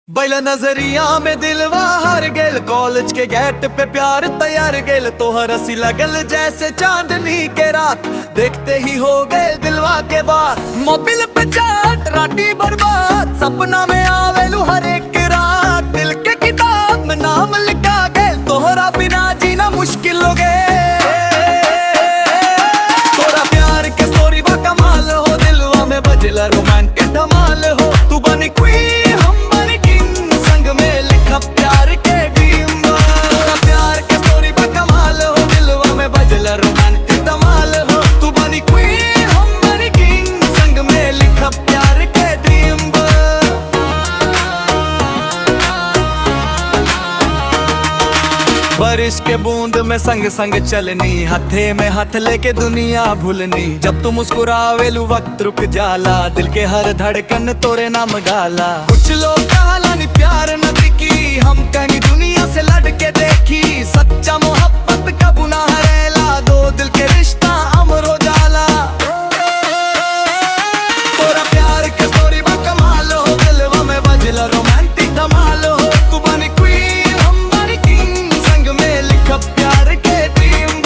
बैला नजरिया में दिलवा हर गेल, कॉलेज के गेट पे प्यार तैयार गेल। तोहर हंसी लगल जैसे चांदनी के रात, देखते ही हो गए दिलवा के बात। मोबिल पे चाट राती बर्बाद, सपना में आवेलू हर एक रात। दिल के किताब में नाम लिखा गेल, तोहरा बिना जीना मुश्किल हो गए। तोरा प्यार के स्टोरी बा कमाल हो, दिलवा में बजला रोमांटिक धमाल हो। तू बनी क्वीन हम बनी किंग, संग में लिखा प्यार के ड्रीम। तोरा प्यार के स्टोरी बा कमाल हो, दिलवा में बजला रोमांटिक धमाल हो। तू बनी क्वीन हम बनी किंग, संग में लिखा प्यार के ड्रीम। बारिश के बूंद में संग संग चलनी, हथे में हाथ लेके दुनिया भूलनी। जब तू मुस्कुरावेलू वक्त रुक जाला, दिल के हर धड़कन तोरे नाम गाला। कुछ लोग कहला नी प्यार न दिखी, हम कहीं दुनिया से लड़ के देखी। सच्चा मोहब्बत कबू ना हरेला, दो दिल के रिश्ता अमर हो जाला। तोरा प्यार के स्टोरी बा कमाल हो, दिलवा में बजला रोमांटिक धमाल हो। तू बनी क्वीन हम बनी किंग, संग में लिखा प्यार के ड्रीम।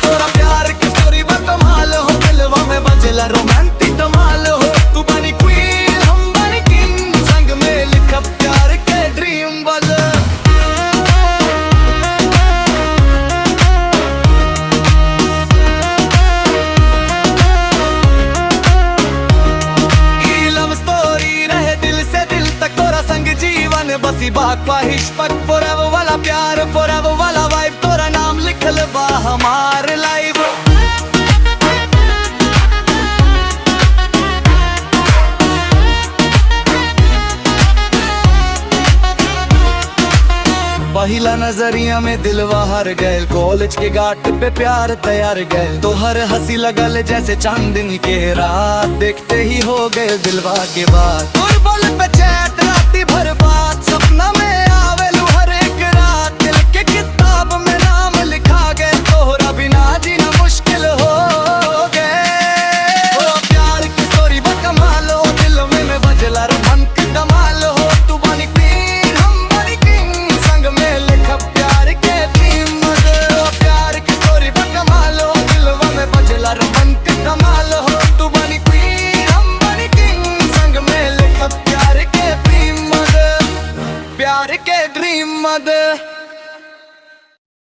तोरा प्यार की स्टोरी बा कमाल हो, दिलवा में बजला रोमांटिक धमाल हो। तू बनी क्वीन हम बनी किंग, संग में लिखा प्यार के ड्रीम। लव स्टोरी रहे दिल से दिल तक, तोरा संग जीवन बसी बा ख्वाहिश पक। फॉरएवर वाला प्यार, फॉरएवर वाला वाइब, तोरा नाम लिखल बा हमार लाइफ। पहिला नजरिया में दिलवा हर गए, कॉलेज के घाट पे प्यार तैयार गए। तो हर हंसी लगल जैसे चांदनी के रात, देखते ही हो गए दिलवा के बाद। पे चैट राती भर बात, सपना में